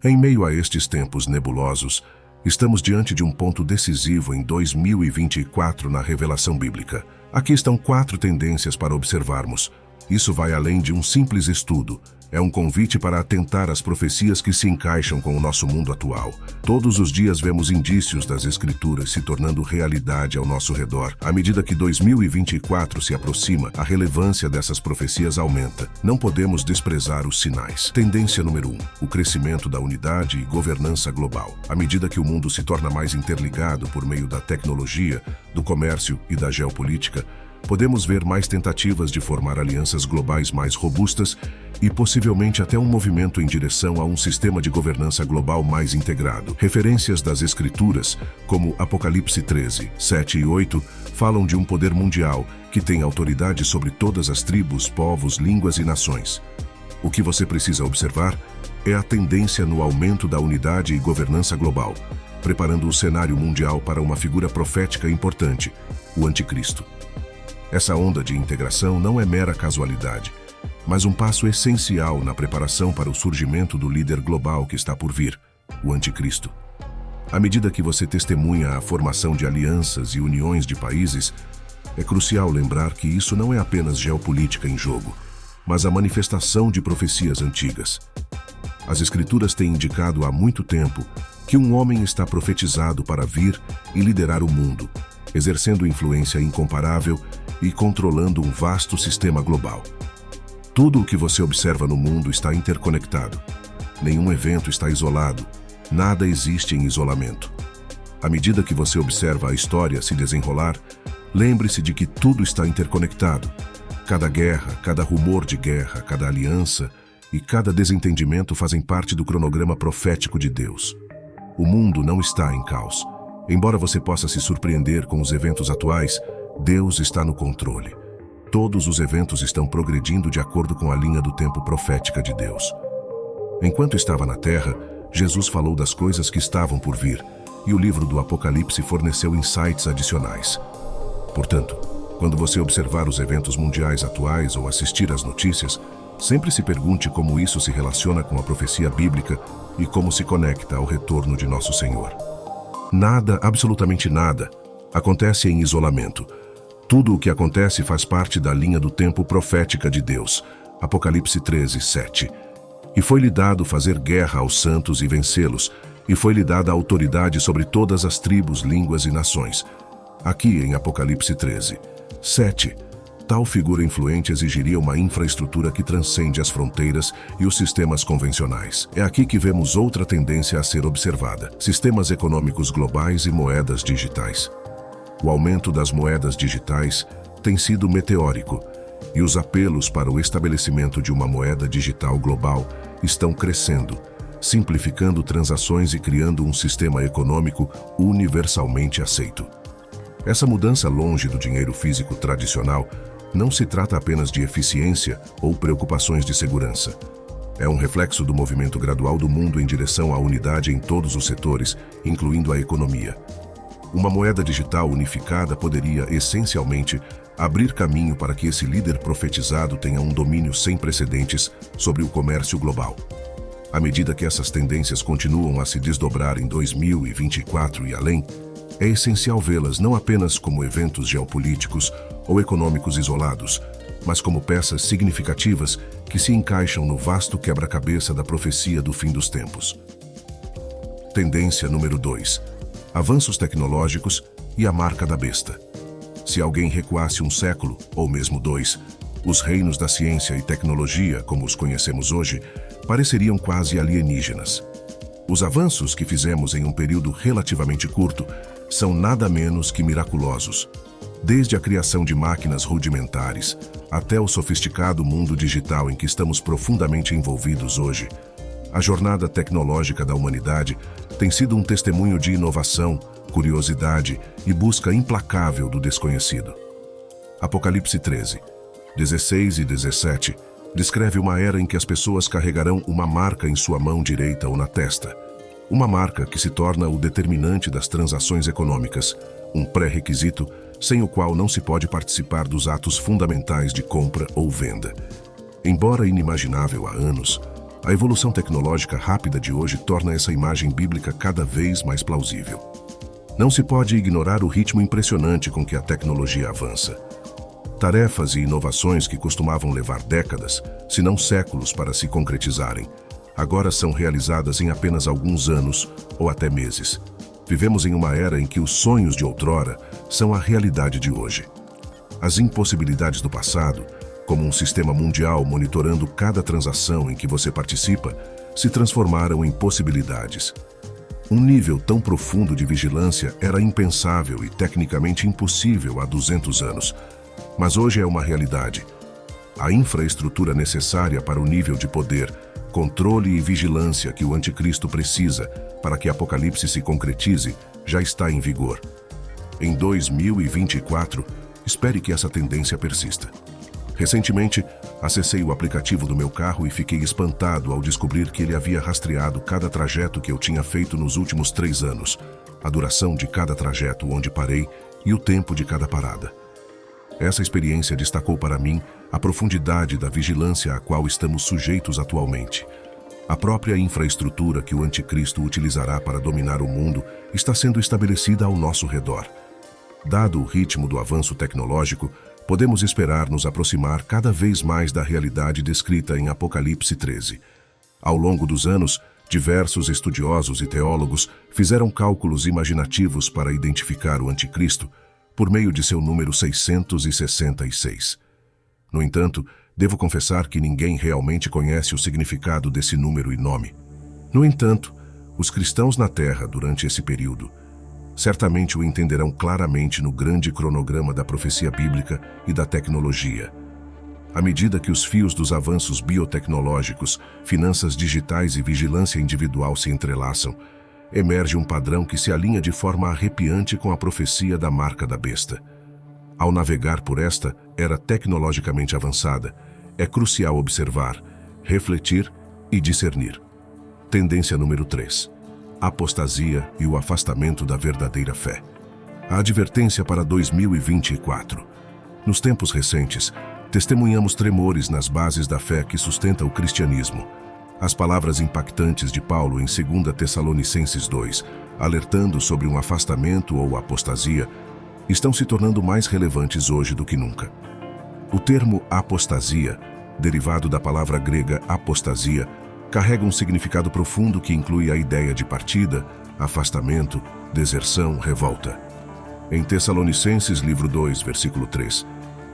Em meio a estes tempos nebulosos, estamos diante de um ponto decisivo em 2024 na revelação bíblica. Aqui estão 4 tendências para observarmos. Isso vai além de um simples estudo. É um convite para atentar às profecias que se encaixam com o nosso mundo atual. Todos os dias vemos indícios das Escrituras se tornando realidade ao nosso redor. À medida que 2024 se aproxima, a relevância dessas profecias aumenta. Não podemos desprezar os sinais. Tendência número 1. O crescimento da unidade e governança global. À medida que o mundo se torna mais interligado por meio da tecnologia, do comércio e da geopolítica, podemos ver mais tentativas de formar alianças globais mais robustas e possivelmente até um movimento em direção a um sistema de governança global mais integrado. Referências das Escrituras, como Apocalipse 13, 7 e 8, falam de um poder mundial que tem autoridade sobre todas as tribos, povos, línguas e nações. O que você precisa observar é a tendência no aumento da unidade e governança global, preparando o cenário mundial para uma figura profética importante, o Anticristo. Essa onda de integração não é mera casualidade, mas um passo essencial na preparação para o surgimento do líder global que está por vir, o Anticristo. À medida que você testemunha a formação de alianças e uniões de países, é crucial lembrar que isso não é apenas geopolítica em jogo, mas a manifestação de profecias antigas. As Escrituras têm indicado há muito tempo que um homem está profetizado para vir e liderar o mundo, exercendo influência incomparável e controlando um vasto sistema global. Tudo o que você observa no mundo está interconectado. Nenhum evento está isolado. Nada existe em isolamento. À medida que você observa a história se desenrolar, lembre-se de que tudo está interconectado. Cada guerra, cada rumor de guerra, cada aliança e cada desentendimento fazem parte do cronograma profético de Deus. O mundo não está em caos. Embora você possa se surpreender com os eventos atuais, Deus está no controle. Todos os eventos estão progredindo de acordo com a linha do tempo profética de Deus. Enquanto estava na Terra, Jesus falou das coisas que estavam por vir, e o livro do Apocalipse forneceu insights adicionais. Portanto, quando você observar os eventos mundiais atuais ou assistir às notícias, sempre se pergunte como isso se relaciona com a profecia bíblica e como se conecta ao retorno de nosso Senhor. Nada, absolutamente nada, acontece em isolamento. Tudo o que acontece faz parte da linha do tempo profética de Deus. Apocalipse 13, 7. E foi-lhe dado fazer guerra aos santos e vencê-los, e foi-lhe dada autoridade sobre todas as tribos, línguas e nações. Aqui em Apocalipse 13, 7. Tal figura influente exigiria uma infraestrutura que transcende as fronteiras e os sistemas convencionais. É aqui que vemos outra tendência a ser observada: sistemas econômicos globais e moedas digitais. O aumento das moedas digitais tem sido meteórico, e os apelos para o estabelecimento de uma moeda digital global estão crescendo, simplificando transações e criando um sistema econômico universalmente aceito. Essa mudança longe do dinheiro físico tradicional não se trata apenas de eficiência ou preocupações de segurança. É um reflexo do movimento gradual do mundo em direção à unidade em todos os setores, incluindo a economia. Uma moeda digital unificada poderia, essencialmente, abrir caminho para que esse líder profetizado tenha um domínio sem precedentes sobre o comércio global. À medida que essas tendências continuam a se desdobrar em 2024 e além, é essencial vê-las não apenas como eventos geopolíticos ou econômicos isolados, mas como peças significativas que se encaixam no vasto quebra-cabeça da profecia do fim dos tempos. Tendência número 2. Avanços tecnológicos e a marca da besta. Se alguém recuasse um século, ou mesmo 2, os reinos da ciência e tecnologia, como os conhecemos hoje, pareceriam quase alienígenas. Os avanços que fizemos em um período relativamente curto são nada menos que miraculosos. Desde a criação de máquinas rudimentares até o sofisticado mundo digital em que estamos profundamente envolvidos hoje, a jornada tecnológica da humanidade tem sido um testemunho de inovação, curiosidade e busca implacável do desconhecido. Apocalipse 13, 16 e 17 descreve uma era em que as pessoas carregarão uma marca em sua mão direita ou na testa. Uma marca que se torna o determinante das transações econômicas, um pré-requisito sem o qual não se pode participar dos atos fundamentais de compra ou venda. Embora inimaginável há anos, A evolução tecnológica rápida de hoje torna essa imagem bíblica cada vez mais plausível. Não se pode ignorar o ritmo impressionante com que a tecnologia avança. Tarefas e inovações que costumavam levar décadas, se não séculos, para se concretizarem, agora são realizadas em apenas alguns anos ou até meses. Vivemos em uma era em que os sonhos de outrora são a realidade de hoje. As impossibilidades do passado, como um sistema mundial monitorando cada transação em que você participa, se transformaram em possibilidades. Um nível tão profundo de vigilância era impensável e tecnicamente impossível há 200 anos, mas hoje é uma realidade. A infraestrutura necessária para o nível de poder, controle e vigilância que o anticristo precisa para que Apocalipse se concretize já está em vigor. Em 2024, espere que essa tendência persista. Recentemente, acessei o aplicativo do meu carro e fiquei espantado ao descobrir que ele havia rastreado cada trajeto que eu tinha feito nos últimos 3 anos, a duração de cada trajeto onde parei e o tempo de cada parada. Essa experiência destacou para mim a profundidade da vigilância a qual estamos sujeitos atualmente. A própria infraestrutura que o anticristo utilizará para dominar o mundo está sendo estabelecida ao nosso redor. Dado o ritmo do avanço tecnológico, podemos esperar nos aproximar cada vez mais da realidade descrita em Apocalipse 13. Ao longo dos anos, diversos estudiosos e teólogos fizeram cálculos imaginativos para identificar o anticristo por meio de seu número 666. No entanto, devo confessar que ninguém realmente conhece o significado desse número e nome. No entanto, os cristãos na Terra, durante esse período, certamente o entenderão claramente no grande cronograma da profecia bíblica e da tecnologia. À medida que os fios dos avanços biotecnológicos, finanças digitais e vigilância individual se entrelaçam, emerge um padrão que se alinha de forma arrepiante com a profecia da marca da besta. Ao navegar por esta era tecnologicamente avançada, é crucial observar, refletir e discernir. Tendência número 3. Apostasia e o afastamento da verdadeira fé. A advertência para 2024. Nos tempos recentes, testemunhamos tremores nas bases da fé que sustenta o cristianismo. As palavras impactantes de Paulo em 2 Tessalonicenses 2, alertando sobre um afastamento ou apostasia, estão se tornando mais relevantes hoje do que nunca. O termo apostasia, derivado da palavra grega apostasia, carrega um significado profundo que inclui a ideia de partida, afastamento, deserção, revolta. Em Tessalonicenses, livro 2, versículo 3,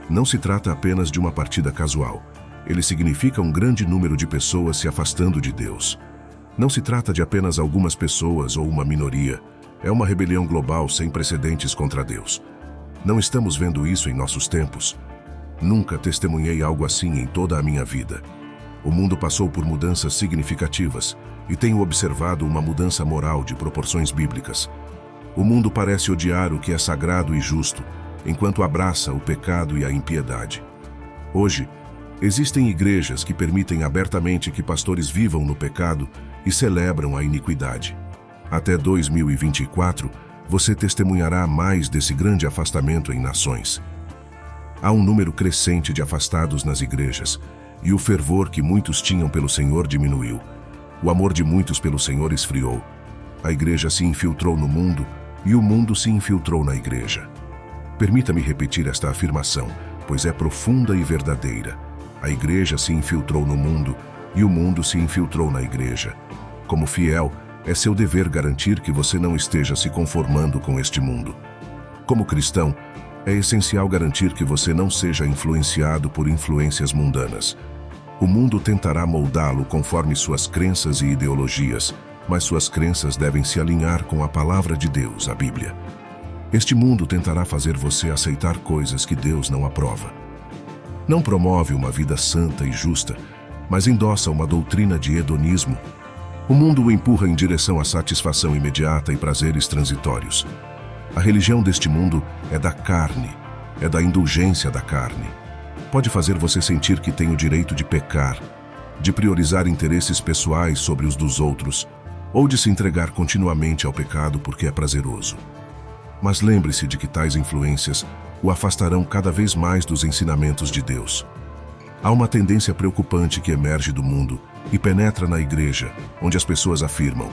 não se trata apenas de uma partida casual. Ele significa um grande número de pessoas se afastando de Deus. Não se trata de apenas algumas pessoas ou uma minoria. É uma rebelião global sem precedentes contra Deus. Não estamos vendo isso em nossos tempos. Nunca testemunhei algo assim em toda a minha vida. O mundo passou por mudanças significativas e tenho observado uma mudança moral de proporções bíblicas. O mundo parece odiar o que é sagrado e justo, enquanto abraça o pecado e a impiedade. Hoje, existem igrejas que permitem abertamente que pastores vivam no pecado e celebram a iniquidade. Até 2024, você testemunhará mais desse grande afastamento em nações. Há um número crescente de afastados nas igrejas, e o fervor que muitos tinham pelo Senhor diminuiu. O amor de muitos pelo Senhor esfriou. A igreja se infiltrou no mundo, e o mundo se infiltrou na igreja. Permita-me repetir esta afirmação, pois é profunda e verdadeira. A igreja se infiltrou no mundo, e o mundo se infiltrou na igreja. Como fiel, é seu dever garantir que você não esteja se conformando com este mundo. Como cristão, é essencial garantir que você não seja influenciado por influências mundanas. O mundo tentará moldá-lo conforme suas crenças e ideologias, mas suas crenças devem se alinhar com a palavra de Deus, a Bíblia. Este mundo tentará fazer você aceitar coisas que Deus não aprova. Não promove uma vida santa e justa, mas endossa uma doutrina de hedonismo. O mundo o empurra em direção à satisfação imediata e prazeres transitórios. A religião deste mundo é da carne, é da indulgência da carne. Pode fazer você sentir que tem o direito de pecar, de priorizar interesses pessoais sobre os dos outros, ou de se entregar continuamente ao pecado porque é prazeroso. Mas lembre-se de que tais influências o afastarão cada vez mais dos ensinamentos de Deus. Há uma tendência preocupante que emerge do mundo e penetra na igreja, onde as pessoas afirmam: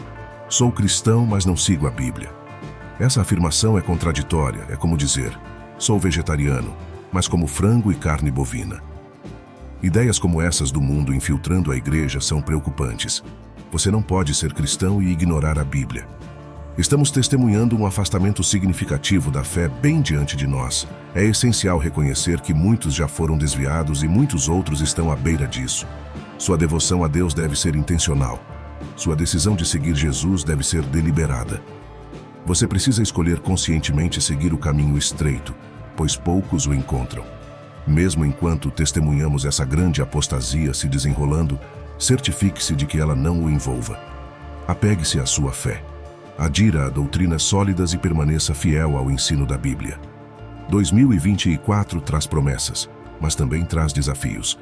sou cristão, mas não sigo a Bíblia. Essa afirmação é contraditória, é como dizer: sou vegetariano, mas como frango e carne bovina. Ideias como essas do mundo infiltrando a igreja são preocupantes. Você não pode ser cristão e ignorar a Bíblia. Estamos testemunhando um afastamento significativo da fé bem diante de nós. É essencial reconhecer que muitos já foram desviados e muitos outros estão à beira disso. Sua devoção a Deus deve ser intencional. Sua decisão de seguir Jesus deve ser deliberada. Você precisa escolher conscientemente seguir o caminho estreito, pois poucos o encontram. Mesmo enquanto testemunhamos essa grande apostasia se desenrolando, certifique-se de que ela não o envolva. Apegue-se à sua fé. Adira a doutrinas sólidas e permaneça fiel ao ensino da Bíblia. 2024 traz promessas, mas também traz desafios.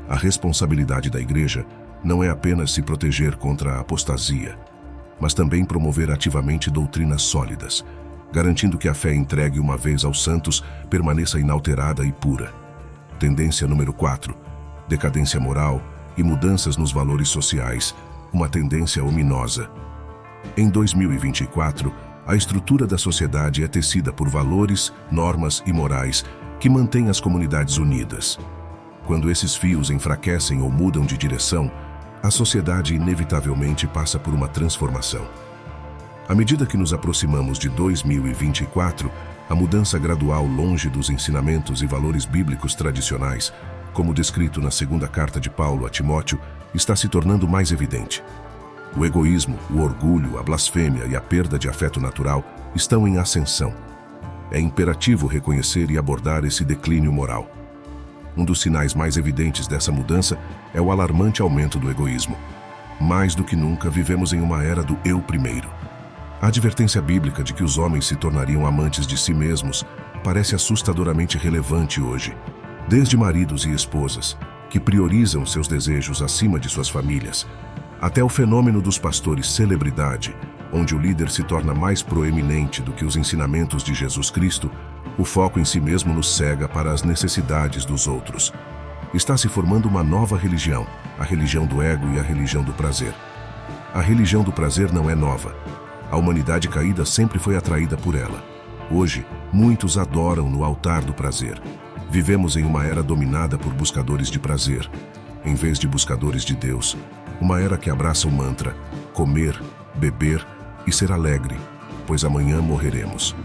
A responsabilidade da igreja não é apenas se proteger contra a apostasia, mas também promover ativamente doutrinas sólidas, garantindo que a fé entregue uma vez aos santos permaneça inalterada e pura. Tendência número 4. Decadência moral e mudanças nos valores sociais, uma tendência ominosa. Em 2024, a estrutura da sociedade é tecida por valores, normas e morais que mantêm as comunidades unidas. Quando esses fios enfraquecem ou mudam de direção, a sociedade inevitavelmente passa por uma transformação. À medida que nos aproximamos de 2024, a mudança gradual longe dos ensinamentos e valores bíblicos tradicionais, como descrito na segunda carta de Paulo a Timóteo, está se tornando mais evidente. O egoísmo, o orgulho, a blasfêmia e a perda de afeto natural estão em ascensão. É imperativo reconhecer e abordar esse declínio moral. Um dos sinais mais evidentes dessa mudança é o alarmante aumento do egoísmo. Mais do que nunca, vivemos em uma era do eu primeiro. A advertência bíblica de que os homens se tornariam amantes de si mesmos parece assustadoramente relevante hoje. Desde maridos e esposas, que priorizam seus desejos acima de suas famílias, até o fenômeno dos pastores celebridade, onde o líder se torna mais proeminente do que os ensinamentos de Jesus Cristo, o foco em si mesmo nos cega para as necessidades dos outros. Está se formando uma nova religião, a religião do ego e a religião do prazer. A religião do prazer não é nova. A humanidade caída sempre foi atraída por ela. Hoje, muitos adoram no altar do prazer. Vivemos em uma era dominada por buscadores de prazer, em vez de buscadores de Deus. Uma era que abraça o mantra: comer, beber e ser alegre, pois amanhã morreremos.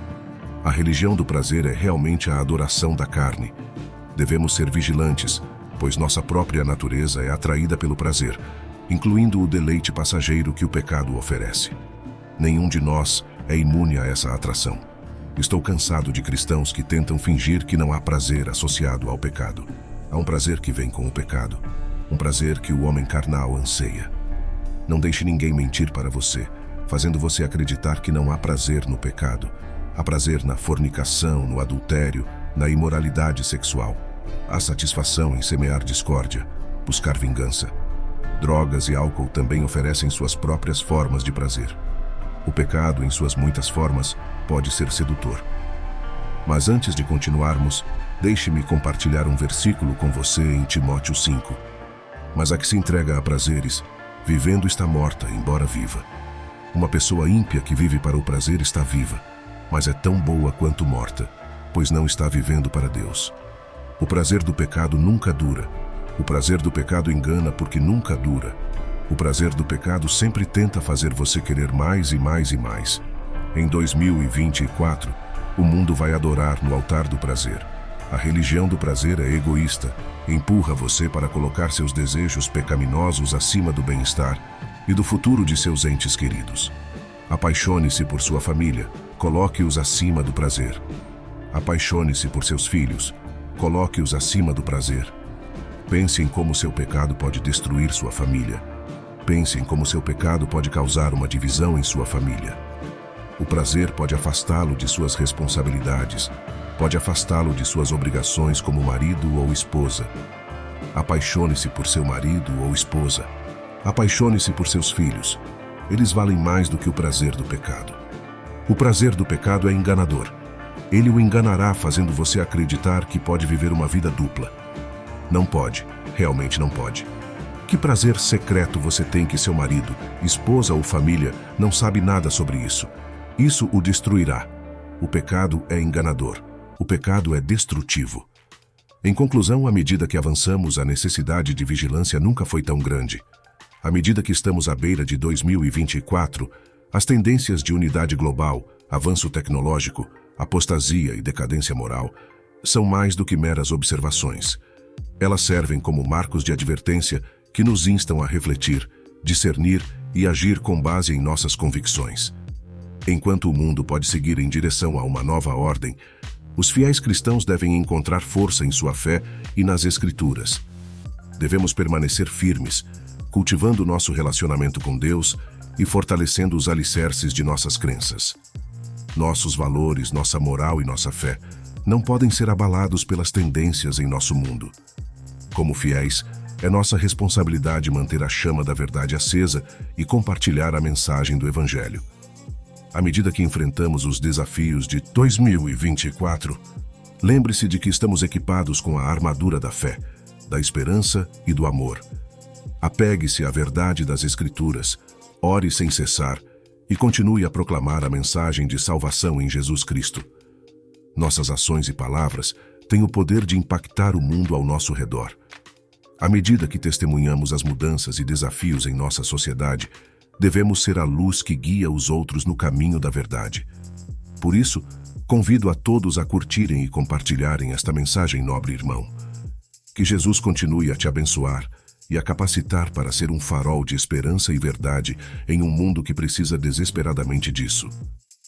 A religião do prazer é realmente a adoração da carne. Devemos ser vigilantes, pois nossa própria natureza é atraída pelo prazer, incluindo o deleite passageiro que o pecado oferece. Nenhum de nós é imune a essa atração. Estou cansado de cristãos que tentam fingir que não há prazer associado ao pecado. Há um prazer que vem com o pecado. Um prazer que o homem carnal anseia. Não deixe ninguém mentir para você, fazendo você acreditar que não há prazer no pecado. Há prazer na fornicação, no adultério, na imoralidade sexual. Há satisfação em semear discórdia, buscar vingança. Drogas e álcool também oferecem suas próprias formas de prazer. O pecado, em suas muitas formas, pode ser sedutor. Mas antes de continuarmos, deixe-me compartilhar um versículo com você em Timóteo 5. Mas a que se entrega a prazeres, vivendo está morta, embora viva. Uma pessoa ímpia que vive para o prazer está viva, mas é tão boa quanto morta, pois não está vivendo para Deus. O prazer do pecado nunca dura. O prazer do pecado engana porque nunca dura. O prazer do pecado sempre tenta fazer você querer mais e mais e mais. Em 2024, o mundo vai adorar no altar do prazer. A religião do prazer é egoísta, empurra você para colocar seus desejos pecaminosos acima do bem-estar e do futuro de seus entes queridos. Apaixone-se por sua família, coloque-os acima do prazer. Apaixone-se por seus filhos, coloque-os acima do prazer. Pense em como seu pecado pode destruir sua família. Pense em como seu pecado pode causar uma divisão em sua família. O prazer pode afastá-lo de suas responsabilidades, pode afastá-lo de suas obrigações como marido ou esposa. Apaixone-se por seu marido ou esposa. Apaixone-se por seus filhos. Eles valem mais do que o prazer do pecado. O prazer do pecado é enganador. Ele o enganará fazendo você acreditar que pode viver uma vida dupla. Não pode, realmente não pode. Que prazer secreto você tem que seu marido, esposa ou família não sabe nada sobre isso? Isso o destruirá. O pecado é enganador. O pecado é destrutivo. Em conclusão, à medida que avançamos, a necessidade de vigilância nunca foi tão grande. À medida que estamos à beira de 2024, as tendências de unidade global, avanço tecnológico, apostasia e decadência moral são mais do que meras observações. Elas servem como marcos de advertência que nos instam a refletir, discernir e agir com base em nossas convicções. Enquanto o mundo pode seguir em direção a uma nova ordem, os fiéis cristãos devem encontrar força em sua fé e nas Escrituras. Devemos permanecer firmes, cultivando nosso relacionamento com Deus e fortalecendo os alicerces de nossas crenças. Nossos valores, nossa moral e nossa fé não podem ser abalados pelas tendências em nosso mundo. Como fiéis, é nossa responsabilidade manter a chama da verdade acesa e compartilhar a mensagem do Evangelho. À medida que enfrentamos os desafios de 2024, lembre-se de que estamos equipados com a armadura da fé, da esperança e do amor. Apegue-se à verdade das Escrituras, ore sem cessar e continue a proclamar a mensagem de salvação em Jesus Cristo. Nossas ações e palavras têm o poder de impactar o mundo ao nosso redor. À medida que testemunhamos as mudanças e desafios em nossa sociedade, devemos ser a luz que guia os outros no caminho da verdade. Por isso, convido a todos a curtirem e compartilharem esta mensagem, nobre irmão. Que Jesus continue a te abençoar e a capacitar para ser um farol de esperança e verdade em um mundo que precisa desesperadamente disso.